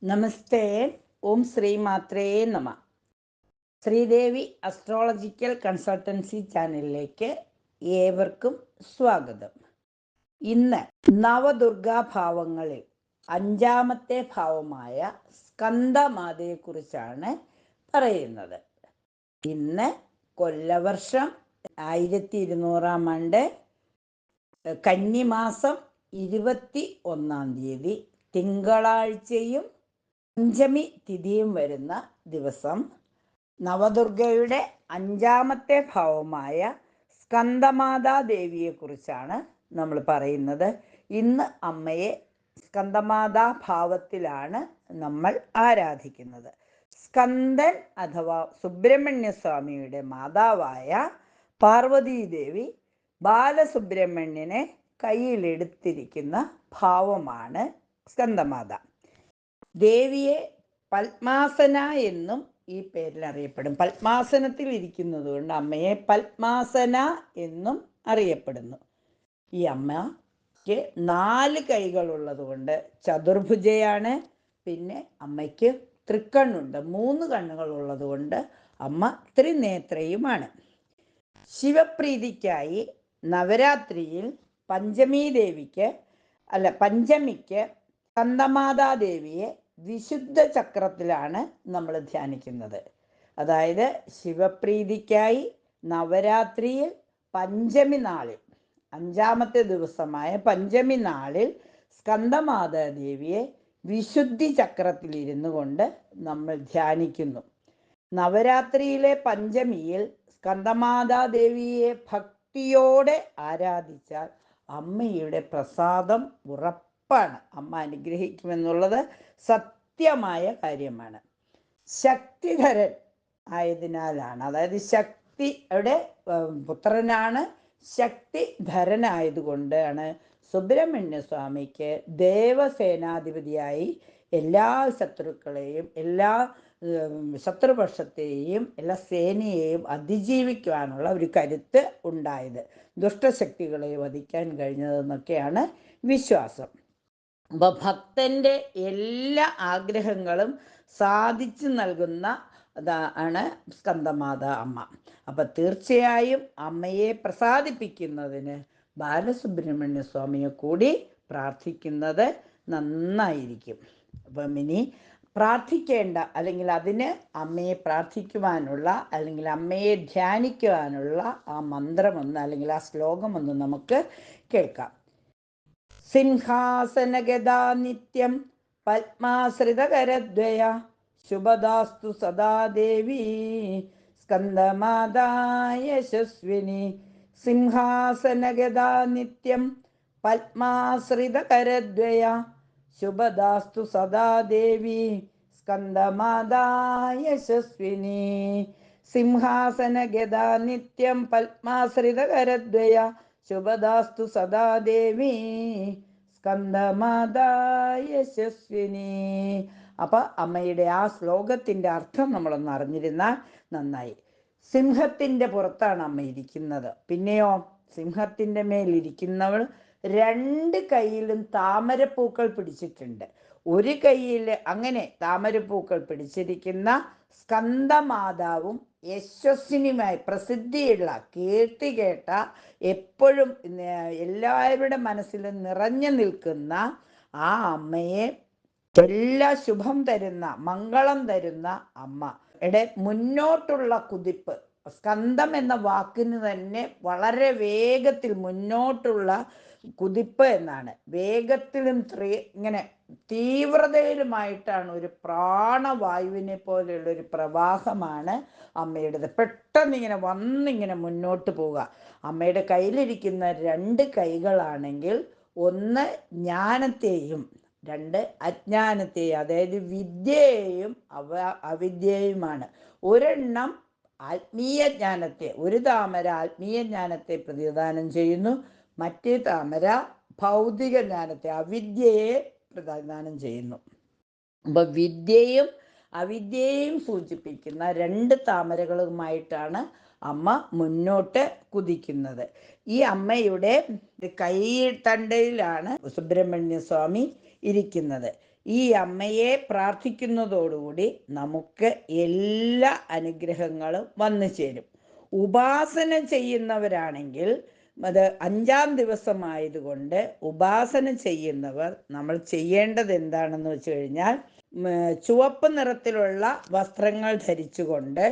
നമസ്തേ. ഓം ശ്രീ മാത്രേ നമ. Sridevi astrological consultancy ചാനലിലേക്ക് ഏവർക്കും സ്വാഗതം. ഇന്ന് നവദുർഗാഭാവങ്ങളിൽ അഞ്ചാമത്തെ ഭാവമായ സ്കന്ദമാതയെക്കുറിച്ചാണ് പറയുന്നത്. ഇന്ന് കൊല്ലവർഷം 1200 ആണ്ട് കന്നിമാസം 21 തിങ്കളാഴ്ചയും പഞ്ചമി തിഥിയും വരുന്ന ദിവസം നവദുർഗയുടെ അഞ്ചാമത്തെ ഭാവമായ സ്കന്ദമാതാ ദേവിയെക്കുറിച്ചാണ് നമ്മൾ പറയുന്നത്. ഇന്ന് അമ്മയെ സ്കന്ദമാതാ ഭാവത്തിലാണ് നമ്മൾ ആരാധിക്കുന്നത്. സ്കന്ദൻ അഥവാ സുബ്രഹ്മണ്യ സ്വാമിയുടെ മാതാവായ പാർവതീദേവി ബാലസുബ്രഹ്മണ്യനെ കയ്യിലെടുത്തിരിക്കുന്ന ഭാവമാണ് സ്കന്ദമാത. ദേവിയെ പത്മാസന എന്നും ഈ പേരിൽ അറിയപ്പെടും. പത്മാസനത്തിൽ ഇരിക്കുന്നത് കൊണ്ട് അമ്മയെ പത്മാസന എന്നും അറിയപ്പെടുന്നു. ഈ അമ്മയ്ക്ക് 4 കൈകളുള്ളത് കൊണ്ട് ചതുർഭുജയാണ്. പിന്നെ അമ്മയ്ക്ക് തൃക്കണ്ണുണ്ട്. 3 കണ്ണുകൾ ഉള്ളത് കൊണ്ട് അമ്മ ത്രിനേത്രയുമാണ്. ശിവപ്രീതിക്കായി നവരാത്രിയിൽ പഞ്ചമിക്ക് സ്കന്ദമാതാദേവിയെ വിശുദ്ധ ചക്രത്തിലാണ് നമ്മൾ ധ്യാനിക്കുന്നത്. അതായത് ശിവപ്രീതിക്കായി നവരാത്രിയിൽ പഞ്ചമി നാളിൽ, 5ാമത്തെ ദിവസമായ പഞ്ചമി നാളിൽ സ്കന്ദമാതാദേവിയെ വിശുദ്ധി ചക്രത്തിലിരുന്നു കൊണ്ട് നമ്മൾ ധ്യാനിക്കുന്നു. നവരാത്രിയിലെ പഞ്ചമിയിൽ സ്കന്ദമാതാദേവിയെ ഭക്തിയോടെ ആരാധിച്ചാൽ അമ്മയുടെ പ്രസാദം ഉറപ്പാണ്. അമ്മ അനുഗ്രഹിക്കുമെന്നുള്ളത് സത്യമായ കാര്യമാണ്. ശക്തിധരൻ ആയതിനാലാണ്, അതായത് ശക്തിയുടെ പുത്രനാണ്, ശക്തിധരനായതുകൊണ്ടാണ് സുബ്രഹ്മണ്യ സ്വാമിക്ക് ദേവസേനാധിപതിയായി എല്ലാ ശത്രുക്കളെയും, എല്ലാ ശത്രുപക്ഷത്തെയും, എല്ലാ സേനയെയും അതിജീവിക്കുവാനുള്ള ഒരു കരുത്ത് ഉണ്ടായത്, ദുഷ്ടശക്തികളെ വധിക്കാൻ കഴിഞ്ഞതെന്നൊക്കെയാണ് വിശ്വാസം. അപ്പോൾ ഭക്തൻ്റെ എല്ലാ ആഗ്രഹങ്ങളും സാധിച്ചു നൽകുന്ന ആണ് സ്കന്ദമാത അമ്മ. അപ്പം തീർച്ചയായും അമ്മയെ പ്രസാദിപ്പിക്കുന്നതിന് ബാലസുബ്രഹ്മണ്യ സ്വാമിയെ കൂടി പ്രാർത്ഥിക്കുന്നത് നന്നായിരിക്കും. അപ്പം ഇനി പ്രാർത്ഥിക്കേണ്ട, അല്ലെങ്കിൽ അതിന് അമ്മയെ പ്രാർത്ഥിക്കുവാനുള്ള, അല്ലെങ്കിൽ അമ്മയെ ധ്യാനിക്കുവാനുള്ള ആ മന്ത്രമൊന്ന്, അല്ലെങ്കിൽ ആ ശ്ലോകമൊന്ന് നമുക്ക് കേൾക്കാം. സിംഹാസനഗതാ നിത്യം പത്മാശ്രിതകരദ്വയ ശുഭദാസ്തു സദാ ദേവി സ്കന്ദമാതാ യശസ്വിനി. സിംഹാസനഗതാ നിത്യം പത്മാശ്രിതകരദ്വയ ശുഭദാസ്തു സദാ ദേവി സ്കന്ദമാതാ യശസ്വിനി. സിംഹാസനഗതാ നിത്യം പത്മാശ്രിതകരദ്വയ ശുഭദാസ്തു സദാ ദേവി സ്കന്ദമാതാ യശസ്വിനി. അപ്പം അമ്മയുടെ ആ ശ്ലോകത്തിൻ്റെ അർത്ഥം നമ്മളൊന്ന് അറിഞ്ഞിരുന്നാൽ നന്നായി. സിംഹത്തിൻ്റെ പുറത്താണ് അമ്മ ഇരിക്കുന്നത്. പിന്നെയോ സിംഹത്തിൻ്റെ മേലിരിക്കുന്നവൾ 2 കൈയിലും താമരപ്പൂക്കൾ പിടിച്ചിട്ടുണ്ട്. ഒരു കൈയിൽ അങ്ങനെ താമരപ്പൂക്കൾ പിടിച്ചിരിക്കുന്ന സ്കന്ദമാതാവും യശസ്വിനിയുമായി പ്രസിദ്ധിയുള്ള, കീർത്തി കേട്ട, എപ്പോഴും എല്ലാവരുടെ മനസ്സിലും നിറഞ്ഞു നിൽക്കുന്ന ആ അമ്മയെ, എല്ലാ ശുഭം തരുന്ന, മംഗളം തരുന്ന അമ്മയുടെ മുന്നോട്ടുള്ള കുതിപ്പ്, സ്കന്ദം എന്ന വാക്കിന് തന്നെ വളരെ വേഗത്തിൽ മുന്നോട്ടുള്ള കുതിപ്പ് എന്നാണ്. വേഗത്തിലും ഇങ്ങനെ തീവ്രതയിലുമായിട്ടാണ്, ഒരു പ്രാണവായുവിനെ പോലെയുള്ള ഒരു പ്രവാഹമാണ് അമ്മയുടേത്. പെട്ടെന്ന് ഇങ്ങനെ മുന്നോട്ട് പോവുക. അമ്മയുടെ കയ്യിലിരിക്കുന്ന 2 കൈകളാണെങ്കിൽ ഒന്ന് ജ്ഞാനത്തെയും 2 അജ്ഞാനത്തെയും, അതായത് വിദ്യയെയും അവിദ്യയുമാണ്. ഒരെണ്ണം ആത്മീയ ജ്ഞാനത്തെ, ഒരു താമര ആത്മീയ ജ്ഞാനത്തെ പ്രതിദാനം ചെയ്യുന്നു, മറ്റേ താമര ഭൗതിക ജ്ഞാനത്തെ, അവിദ്യയെ പ്രതിദാനം ചെയ്യുന്നു. അപ്പോൾ വിദ്യയും അവിദ്യയെയും സൂചിപ്പിക്കുന്ന 2 താമരകളുമായിട്ടാണ് അമ്മ മുന്നോട്ട് കുതിക്കുന്നത്. ഈ അമ്മയുടെ കൈത്തണ്ടയിലാണ് സുബ്രഹ്മണ്യ സ്വാമി ഇരിക്കുന്നത്. ഈ അമ്മയെ പ്രാർത്ഥിക്കുന്നതോടുകൂടി നമുക്ക് എല്ലാ അനുഗ്രഹങ്ങളും വന്നു ചേരും. ഉപാസന ചെയ്യുന്നവരാണെങ്കിൽ അത് 5-ാം ദിവസമായതുകൊണ്ട് ഉപാസന ചെയ്യുന്നവർ നമ്മൾ ചെയ്യേണ്ടത് എന്താണെന്ന് വെച്ച് കഴിഞ്ഞാൽ ചുവപ്പ് നിറത്തിലുള്ള വസ്ത്രങ്ങൾ ധരിച്ചുകൊണ്ട്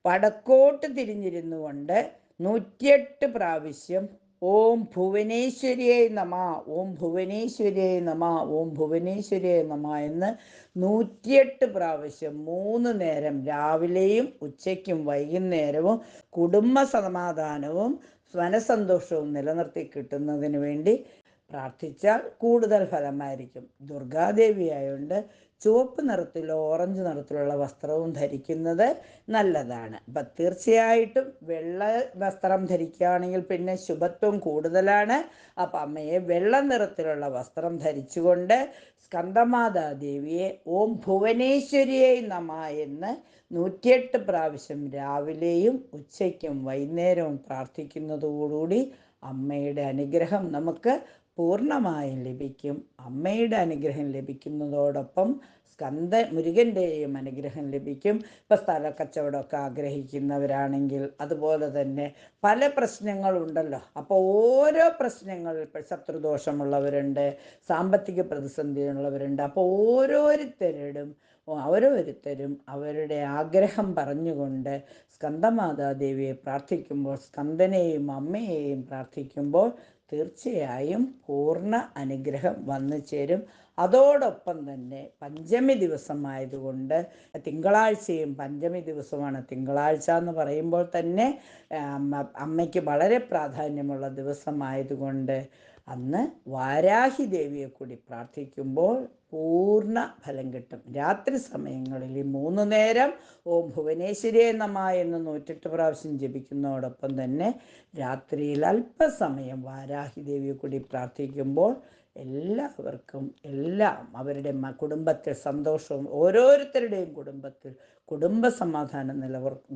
വടക്കോട്ട് തിരിഞ്ഞിരുന്നു കൊണ്ട് 108 പ്രാവശ്യം ഓം ഭുവനേശ്വരിയെ നമ, ഓം ഭുവനേശ്വരിയെ നമ, ഓം ഭുവനേശ്വരിയെ നമ എന്ന് 108 പ്രാവശ്യം 3 നേരം രാവിലെയും ഉച്ചയ്ക്കും വൈകുന്നേരവും കുടുംബ സമാധാനവും മനസന്തോഷവും നിലനിർത്തി കിട്ടുന്നതിന് വേണ്ടി പ്രാർത്ഥിച്ചാൽ കൂടുതൽ ഫലമായിരിക്കും. ദുർഗാദേവി ആയതുകൊണ്ട് ചുവപ്പ് നിറത്തിലോ ഓറഞ്ച് നിറത്തിലുള്ള വസ്ത്രവും ധരിക്കുന്നത് നല്ലതാണ്. അപ്പം തീർച്ചയായിട്ടും വെള്ള വസ്ത്രം ധരിക്കുകയാണെങ്കിൽ പിന്നെ ശുഭത്വം കൂടുതലാണ്. അപ്പം അമ്മയെ വെള്ള നിറത്തിലുള്ള വസ്ത്രം ധരിച്ചുകൊണ്ട് സ്കന്ദമാതാദേവിയെ ഓം ഭുവനേശ്വരിയെ നമ എന്ന് 108 പ്രാവശ്യം രാവിലെയും ഉച്ചയ്ക്കും വൈകുന്നേരവും പ്രാർത്ഥിക്കുന്നതോടുകൂടി അമ്മയുടെ അനുഗ്രഹം നമുക്ക് പൂർണ്ണമായും ലഭിക്കും. അമ്മയുടെ അനുഗ്രഹം ലഭിക്കുന്നതോടൊപ്പം മുരുകൻ്റെയും അനുഗ്രഹം ലഭിക്കും. ഇപ്പം സ്ഥലക്കച്ചവടമൊക്കെ ആഗ്രഹിക്കുന്നവരാണെങ്കിൽ അതുപോലെ തന്നെ പല പ്രശ്നങ്ങളുണ്ടല്ലോ. അപ്പോൾ ഓരോ പ്രശ്നങ്ങൾ, ഇപ്പോൾ ശത്രുദോഷമുള്ളവരുണ്ട്, സാമ്പത്തിക പ്രതിസന്ധിയുള്ളവരുണ്ട്. അപ്പോൾ ഓരോരുത്തരും അവരുടെ ആഗ്രഹം പറഞ്ഞുകൊണ്ട് സ്കന്ദമാതാദേവിയെ പ്രാർത്ഥിക്കുമ്പോൾ, സ്കന്ദനെയും അമ്മയെയും പ്രാർത്ഥിക്കുമ്പോൾ തീർച്ചയായും പൂർണ്ണ അനുഗ്രഹം വന്നു ചേരും. അതോടൊപ്പം തന്നെ പഞ്ചമി ദിവസമായതുകൊണ്ട്, തിങ്കളാഴ്ചയും പഞ്ചമി ദിവസമാണ്. തിങ്കളാഴ്ച എന്ന് പറയുമ്പോൾ തന്നെ അമ്മയ്ക്ക് വളരെ പ്രാധാന്യമുള്ള ദിവസമായതുകൊണ്ട് അന്ന് വാരാഹി ദേവിയെ കൂടി പ്രാർത്ഥിക്കുമ്പോൾ പൂർണ്ണ ഫലം കിട്ടും. രാത്രി സമയങ്ങളിൽ ഈ 3 നേരം ഓം ഭുവനേശ്വരിയെ നമ എന്ന് 108 പ്രാവശ്യം ജപിക്കുന്നതോടൊപ്പം തന്നെ രാത്രിയിൽ അല്പസമയം വാരാഹി ദേവിയെ കൂടി പ്രാർത്ഥിക്കുമ്പോൾ എല്ലാവർക്കും അവരുടെ കുടുംബത്തിൽ സന്തോഷവും, ഓരോരുത്തരുടെയും കുടുംബത്തിൽ കുടുംബ സമാധാനം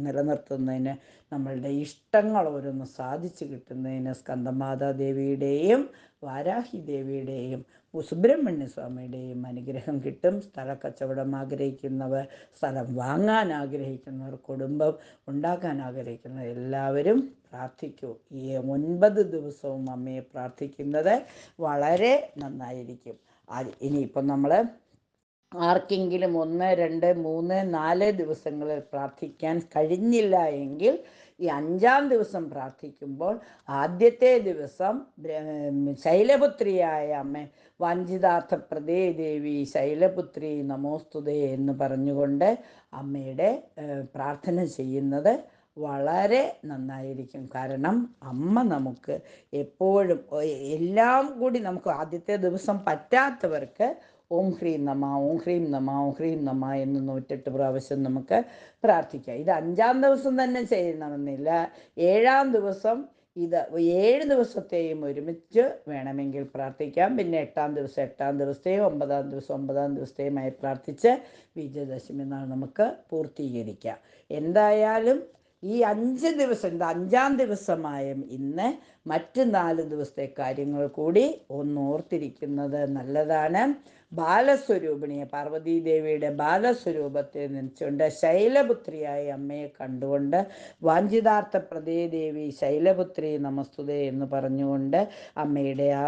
നിലനിർത്തുന്നതിന്, നമ്മളുടെ ഇഷ്ടങ്ങൾ ഓരോന്ന് സാധിച്ചു കിട്ടുന്നതിന് സ്കന്ദമാതാദേവിയുടെയും വാരാഹി ദേവിയുടെയും സുബ്രഹ്മണ്യ സ്വാമിയുടെയും അനുഗ്രഹം കിട്ടും. സ്ഥലക്കച്ചവടം ആഗ്രഹിക്കുന്നവർ, സ്ഥലം വാങ്ങാൻ ആഗ്രഹിക്കുന്നവർ, കുടുംബം ഉണ്ടാക്കാൻ ആഗ്രഹിക്കുന്നവർ എല്ലാവരും പ്രാർത്ഥിക്കൂ. ഈ 9 ദിവസവും അമ്മയെ പ്രാർത്ഥിക്കുന്നത് വളരെ നന്നായിരിക്കും. ഇനിയിപ്പം നമ്മൾ ആർക്കെങ്കിലും 1, 2, 3, 4 ദിവസങ്ങളിൽ പ്രാർത്ഥിക്കാൻ കഴിഞ്ഞില്ല എങ്കിൽ ഈ 5-ാം ദിവസം പ്രാർത്ഥിക്കുമ്പോൾ ആദ്യത്തെ ദിവസം ശൈലപുത്രിയായ അമ്മ വാഞ്ചിതാർത്ഥപ്രദേ ദേവി ശൈലപുത്രി നമോസ്തുതേ എന്ന് പറഞ്ഞുകൊണ്ട് അമ്മയുടെ പ്രാർത്ഥന ചെയ്യുന്നത് വളരെ നന്നായിരിക്കും. കാരണം അമ്മ നമുക്ക് എപ്പോഴും എല്ലാം കൂടി നമുക്ക് ആദ്യത്തെ ദിവസം പറ്റാത്തവർക്ക് ഓം ഹ്രീം നമ, ഓം ഹ്രീം നമ, ഓം ഹ്രീം നമ എന്ന് 108 പ്രാവശ്യം നമുക്ക് പ്രാർത്ഥിക്കാം. ഇത് 5-ാം ദിവസം തന്നെ ചെയ്യണമെന്നില്ല. 7-ാം ദിവസം ഇത് 7 ദിവസത്തെയും ഒരുമിച്ച് വേണമെങ്കിൽ പ്രാർത്ഥിക്കാം. പിന്നെ 8-ാം ദിവസം 8-ാം ദിവസത്തെയും 9-ാം ദിവസം 9-ാം ദിവസത്തെയുമായി പ്രാർത്ഥിച്ച് വിജയദശമി നാൾ നമുക്ക് പൂർത്തീകരിക്കാം. എന്തായാലും ഈ 5 ദിവസം, ഇത് 5-ാം ദിവസമായ ഇന്ന് മറ്റ് 4 ദിവസത്തെ കാര്യങ്ങൾ കൂടി ഓർത്തിരിക്കുന്നത് നല്ലതാണ്. ബാലസ്വരൂപിണിയെ, പാർവതീദേവിയുടെ ബാലസ്വരൂപത്തെ നനച്ചുകൊണ്ട് ശൈലപുത്രിയായ അമ്മയെ കണ്ടുകൊണ്ട് വാഞ്ചിതാർത്ഥപ്രദേ ദേവി ശൈലപുത്രി നമസ്തുതേ എന്ന് പറഞ്ഞുകൊണ്ട് അമ്മയുടെ ആ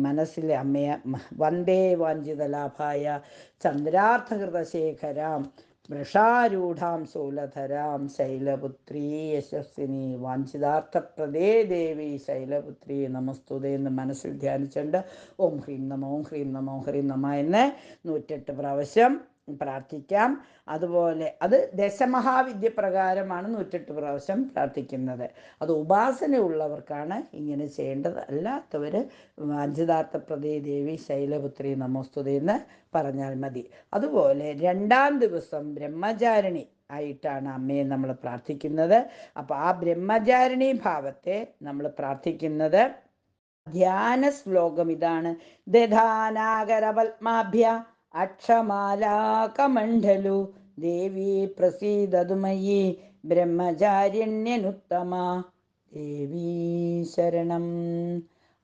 മനസ്സിലെ അമ്മയെ വന്ദേ വാഞ്ചിതലാഭായ ചന്ദ്രാർത്ഥകൃതശേഖരാം വൃഷാരൂഢാം ശൂലധരാം ശൈലപുത്രീ യശസ്വിനി വാഞ്ചിതാർത്ഥപ്രദേ ദേവി ശൈലപുത്രി നമസ്തുതേ എന്ന് മനസ്സിൽ ധ്യാനിച്ചുകൊണ്ട് ഓം ഹ്രീം നമ, ഓം ഹ്രീം നമ, ഓം ഹ്രീം നമ എന്ന് 108 പ്രാവശ്യം പ്രാർത്ഥിക്കാം. അതുപോലെ അത് ദശമഹാവിദ്യ പ്രകാരമാണ് 108 പ്രാവശ്യം പ്രാർത്ഥിക്കുന്നത്. അത് ഉപാസനയുള്ളവർക്കാണ് ഇങ്ങനെ ചെയ്യേണ്ടത്. അല്ലാത്തവർ വാഞ്ചിതാർത്ഥപ്രദേ ദേവി ശൈലപുത്രി നമോസ്തുതേ എന്ന് പറഞ്ഞാൽ മതി. അതുപോലെ 2-ാം ദിവസം ബ്രഹ്മചാരിണി ആയിട്ടാണ് അമ്മയെ നമ്മൾ പ്രാർത്ഥിക്കുന്നത്. അപ്പോൾ ആ ബ്രഹ്മചാരിണി ഭാവത്തെ നമ്മൾ പ്രാർത്ഥിക്കുന്നത് ധ്യാന ശ്ലോകം ഇതാണ്. ദധാനാഗരപത്മാഭ്യ അക്ഷമാലാകമണ്ഡലു ദേവി പ്രസീദതു മയി ബ്രഹ്മചാരിണ്യനുത്തമ ദേവീ ശരണം.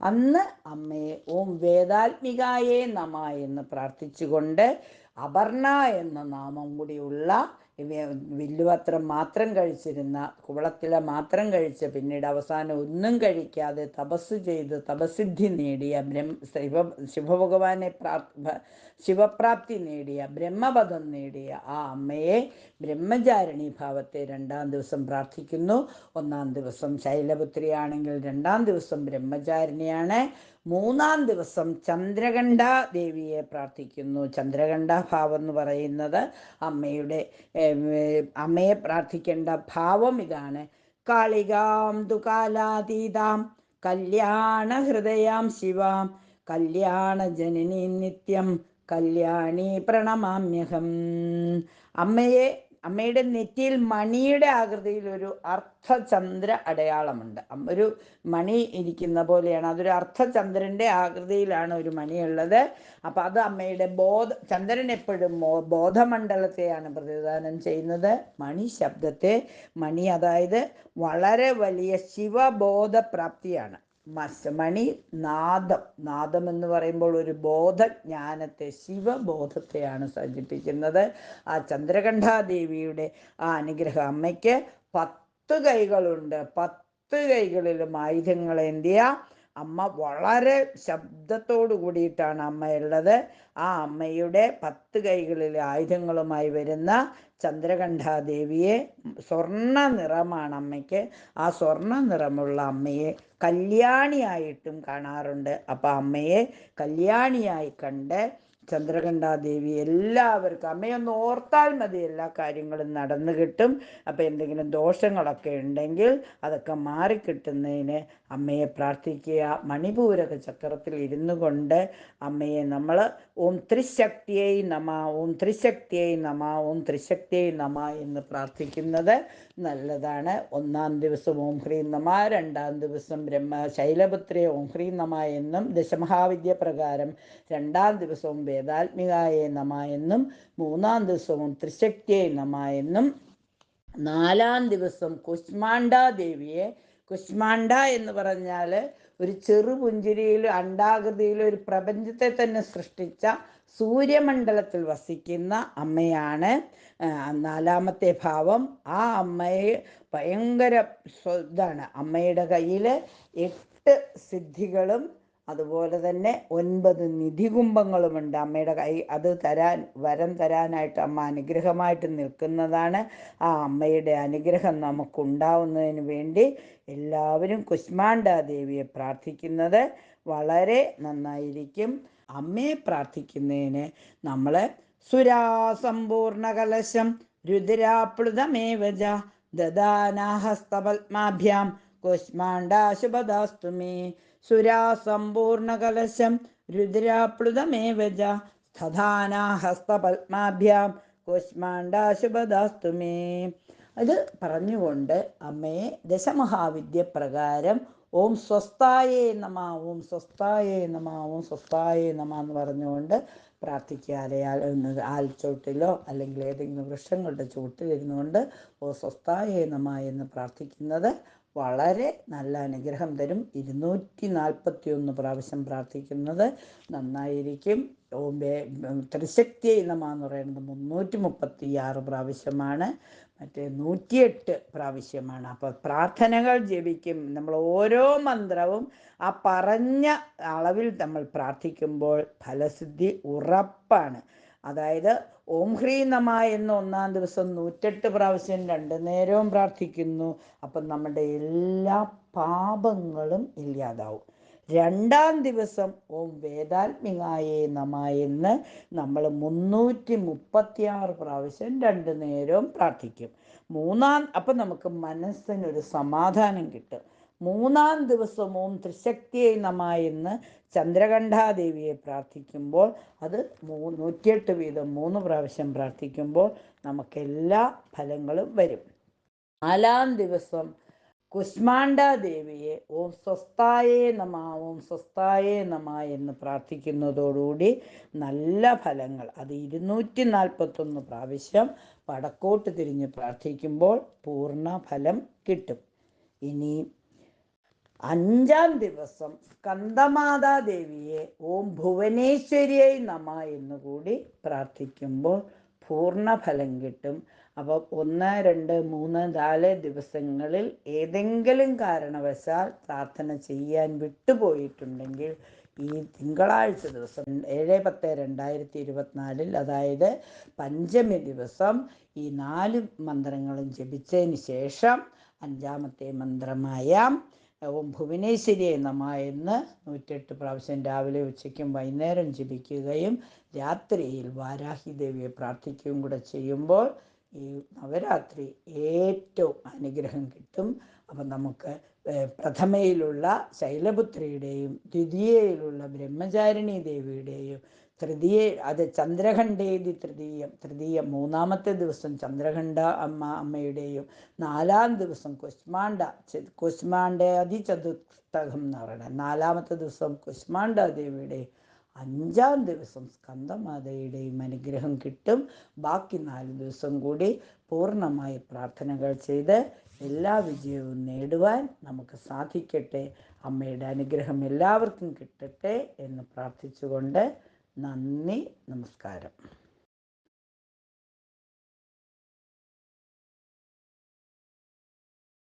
അന്ന് അമ്മയെ ഓം വേദാത്മികായേ നമ എന്ന് പ്രാർത്ഥിച്ചുകൊണ്ട് അപർണ എന്ന നാമം കൂടിയുള്ള വില്ലുപത്രം മാത്രം കഴിച്ചിരുന്ന, കുവളത്തില മാത്രം കഴിച്ച് പിന്നീട് അവസാനം ഒന്നും കഴിക്കാതെ തപസ് ചെയ്ത് തപസിദ്ധി നേടിയ ശിവഭഗവാനെ ശിവപ്രാപ്തി നേടിയ, ബ്രഹ്മപദം നേടിയ ആ അമ്മയെ ബ്രഹ്മചാരിണി ഭാവത്തെ 2-ാം ദിവസം പ്രാർത്ഥിക്കുന്നു. 1-ാം ദിവസം ശൈലപുത്രിയാണെങ്കിൽ 2-ാം ദിവസം ബ്രഹ്മചാരിണിയാണ്. 3-ാം ദിവസം ചന്ദ്രകണ്ഠാ ദേവിയെ പ്രാർത്ഥിക്കുന്നു. ചന്ദ്രകണ്ഠാ ഭാവം എന്ന് പറയുന്നത് അമ്മയെ പ്രാർത്ഥിക്കേണ്ട ഭാവം ഇതാണ്: കാളികാം തു കാലാതീതാം കല്യാണ ഹൃദയാം ശിവാം കല്യാണ ജനനീ നിത്യം കല്യാണി പ്രണമാമ്യഹം. അമ്മയുടെ നെറ്റിയിൽ മണിയുടെ ആകൃതിയിൽ ഒരു അർദ്ധചന്ദ്ര അടയാളമുണ്ട്. ഒരു മണി ഇരിക്കുന്ന പോലെയാണ്, അതൊരു അർദ്ധചന്ദ്രൻ്റെ ആകൃതിയിലാണ് ഒരു മണിയുള്ളത്. അപ്പം അത് അമ്മയുടെ ചന്ദ്രൻ എപ്പോഴും ബോധമണ്ഡലത്തെയാണ് പ്രതിനിധാനം ചെയ്യുന്നത്. മണി ശബ്ദത്തെ, മണി അതായത് വളരെ വലിയ ശിവബോധപ്രാപ്തിയാണ്. മണി നാദം എന്ന് പറയുമ്പോൾ ഒരു ബോധജ്ഞാനത്തെ, ശിവബോധത്തെയാണ് സൂചിപ്പിക്കുന്നത്. ആ ചന്ദ്രകണ്ഠാദേവിയുടെ ആ അനുഗ്രഹം, അമ്മയ്ക്ക് 10 കൈകളുണ്ട്. 10 കൈകളിലും ആയുധങ്ങളേന്തിയ അമ്മ, വളരെ ശബ്ദത്തോടു കൂടിയിട്ടാണ് അമ്മയുള്ളത്. ആ അമ്മയുടെ 10 കൈകളിലെ ആയുധങ്ങളുമായി വരുന്ന ചന്ദ്രകണ്ഠാദേവിയെ, സ്വർണ്ണ നിറമാണ് അമ്മയ്ക്ക്. ആ സ്വർണ്ണ നിറമുള്ള അമ്മയെ കല്യാണിയായിട്ടും കാണാറുണ്ട്. അപ്പം അമ്മയെ കല്യാണിയായി കണ്ട് ചന്ദ്രകണ്ഠാദേവി എല്ലാവർക്കും, അമ്മയൊന്ന് ഓർത്താൽ മതി, എല്ലാ കാര്യങ്ങളും നടന്നു കിട്ടും. അപ്പം എന്തെങ്കിലും ദോഷങ്ങളൊക്കെ ഉണ്ടെങ്കിൽ അതൊക്കെ മാറിക്കിട്ടുന്നതിന് അമ്മയെ പ്രാർത്ഥിക്കുക. മണിപൂരക ചക്രത്തിൽ ഇരുന്നു കൊണ്ട് അമ്മയെ നമ്മൾ ഓം ത്രിശക്തിയൈ നമ, ഓം ത്രിശക്തിയൈ നമ, ഓം ത്രിശക്തിയൈ നമ എന്ന് പ്രാർത്ഥിക്കുന്നത് നല്ലതാണ്. 1-ാം ദിവസം ഓം ഹ്രീം നമ, 2-ാം ദിവസം ശൈലപുത്രി ഓം ഹ്രീം നമ എന്നും, ദശമഹാവിദ്യ പ്രകാരം 2-ാം ദിവസവും വേദാത്മികായ നമ എന്നും, 3-ാം ദിവസവും ത്രിശക്തിയൈ നമ എന്നും, 4-ാം ദിവസം കുഷ്മാണ്ഡാ ദേവിയെ, കുഷ്മാണ്ഡ എന്ന് പറഞ്ഞാൽ ഒരു ചെറുപുഞ്ചിരിയിൽ അണ്ഡാകൃതിയിൽ ഒരു പ്രപഞ്ചത്തെ തന്നെ സൃഷ്ടിച്ച സൂര്യമണ്ഡലത്തിൽ വസിക്കുന്ന അമ്മയാണ് 4-ാമത്തെ ഭാവം. ആ അമ്മയെ ഭയങ്കര ഇതാണ്. അമ്മയുടെ കയ്യിൽ 8 സിദ്ധികളും അതുപോലെ തന്നെ 9 നിധികുംഭങ്ങളുമുണ്ട്. അമ്മയുടെ കൈ അത് വരം തരാനായിട്ട് അമ്മ അനുഗ്രഹമായിട്ട് നിൽക്കുന്നതാണ്. ആ അമ്മയുടെ അനുഗ്രഹം നമുക്കുണ്ടാവുന്നതിന് വേണ്ടി എല്ലാവരും കുഷ്മാണ്ഡാ ദേവിയെ പ്രാർത്ഥിക്കുന്നത് വളരെ നന്നായിരിക്കും. അമ്മയെ പ്രാർത്ഥിക്കുന്നതിന് നമ്മൾ സുരാസമ്പൂർണ കലശം രുദ്രാപ്ലുതമേവജ ദദാനാഹസ്തപത്മാഭ്യാം കുഷ്മാണ്ഡാശുപദാസ്തു മേ. സുരാസമ്പൂർണ കലശം രുദ്രാപ്ലുതമേവജ സ്ഥധാനാഹസ്തപത്മാഭ്യാം കുഷ്മാണ്ഡാശുപദാസ്തു മേ. ഇത് പറഞ്ഞുകൊണ്ട് അമ്മയെ ദശമഹാവിദ്യ പ്രകാരം ഓം സ്വസ്ഥായേ നമ, ഓം സ്വസ്ഥായേ നമ, ഓം സ്വസ്ഥായേ നമ എന്ന് പറഞ്ഞുകൊണ്ട് പ്രാർത്ഥിക്കുക. ആൽച്ചോട്ടിലോ അല്ലെങ്കിൽ ഏതെങ്കിലും വൃക്ഷങ്ങളുടെ ചുവട്ടിലിരുന്നുകൊണ്ട് ഓ സ്വസ്ഥായേ നമ എന്ന് പ്രാർത്ഥിക്കുന്നത് വളരെ നല്ല അനുഗ്രഹം തരും. 241 പ്രാവശ്യം പ്രാർത്ഥിക്കുന്നത് നന്നായിരിക്കും. ഓം ത്രിശക്തിയൈ നമ എന്ന് പറയുന്നത് 336 പ്രാവശ്യമാണ്, മറ്റേ 108 പ്രാവശ്യമാണ്. അപ്പോൾ പ്രാർത്ഥനകൾ ജപിക്കും. നമ്മൾ ഓരോ മന്ത്രവും ആ പറഞ്ഞ അളവിൽ നമ്മൾ പ്രാർത്ഥിക്കുമ്പോൾ ഫലസിദ്ധി ഉറപ്പാണ്. അതായത് ഓം ഹ്രീം നമ എന്ന് 1-ാം ദിവസം 108 പ്രാവശ്യം 2 നേരവും പ്രാർത്ഥിക്കുന്നു. അപ്പം നമ്മുടെ എല്ലാ പാപങ്ങളും ഇല്ലാതാവും. 2-ാം ദിവസം ഓം വേദാത്മികായേ നമ എന്ന് നമ്മൾ 336 പ്രാവശ്യം 2 നേരവും പ്രാർത്ഥിക്കും. അപ്പം നമുക്ക് മനസ്സിനൊരു സമാധാനം കിട്ടും. 3-ാം ദിവസം ഓം ത്രിശക്തിയൈ നമ എന്ന് ചന്ദ്രകണ്ഠാദേവിയെ പ്രാർത്ഥിക്കുമ്പോൾ അത് 108 വീതം 3 പ്രാവശ്യം പ്രാർത്ഥിക്കുമ്പോൾ നമുക്കെല്ലാ ഫലങ്ങളും വരും. 4-ാം ദിവസം കുഷ്മാണ്ഡാ ദേവിയെ ഓം സ്വസ്ഥായേ നമ, ഓം സ്വസ്ഥായേ നമ എന്ന് പ്രാർത്ഥിക്കുന്നതോടുകൂടി നല്ല ഫലങ്ങൾ, അത് 241 പ്രാവശ്യം വടക്കോട്ട് തിരിഞ്ഞ് പ്രാർത്ഥിക്കുമ്പോൾ പൂർണ്ണ ഫലം കിട്ടും. ഇനി 5-ാം ദിവസം സ്കന്ദമാതാദേവിയെ ഓം ഭുവനേശ്വരിയായി നമ എന്നുകൂടി പ്രാർത്ഥിക്കുമ്പോൾ പൂർണ്ണഫലം കിട്ടും. അപ്പോൾ 1, 2, 3, 4 ദിവസങ്ങളിൽ ഏതെങ്കിലും കാരണവശാൽ പ്രാർത്ഥന ചെയ്യാൻ വിട്ടുപോയിട്ടുണ്ടെങ്കിൽ ഈ തിങ്കളാഴ്ച ദിവസം 7/10/2024, അതായത് പഞ്ചമി ദിവസം ഈ 4 മന്ത്രങ്ങളും ജപിച്ചതിന് ശേഷം 5-ാമത്തെ മന്ത്രമായ ഓം ഭുവനേശ്വരിയെ നമ എന്ന് 108 പ്രാവശ്യം രാവിലെ ഉച്ചയ്ക്കും വൈകുന്നേരം ജപിക്കുകയും രാത്രിയിൽ വാരാഹി ദേവിയെ പ്രാർത്ഥിക്കുകയും കൂടെ ചെയ്യുമ്പോൾ ഈ നവരാത്രി ഏറ്റവും അനുഗ്രഹം കിട്ടും. അപ്പം നമുക്ക് പ്രഥമയിലുള്ള ശൈലപുത്രിയുടെയും ദ്വിതീയയിലുള്ള ബ്രഹ്മചാരിണി ദേവിയുടെയും അത് ചന്ദ്രഖണ്ഡേതി തൃതീയം 3-ാമത്തെ ദിവസം ചന്ദ്രഖണ്ഡ അമ്മയുടെയും 4-ാം ദിവസം കുശ്മാണ്ഡാതി ചതുർത്ഥകം എന്ന് പറയുന്നത് 4-ാമത്തെ ദിവസം കുശ്മാണ്ഡ ദേവിയുടെയും 5-ാം ദിവസം സ്കന്ദമാതയുടെയും അനുഗ്രഹം കിട്ടും. ബാക്കി 4 ദിവസം കൂടി പൂർണ്ണമായി പ്രാർത്ഥനകൾ ചെയ്ത് എല്ലാ വിജയവും നേടുവാൻ നമുക്ക് സാധിക്കട്ടെ. അമ്മയുടെ അനുഗ്രഹം എല്ലാവർക്കും കിട്ടട്ടെ എന്ന് പ്രാർത്ഥിച്ചുകൊണ്ട് നന്ദി, നമസ്കാരം.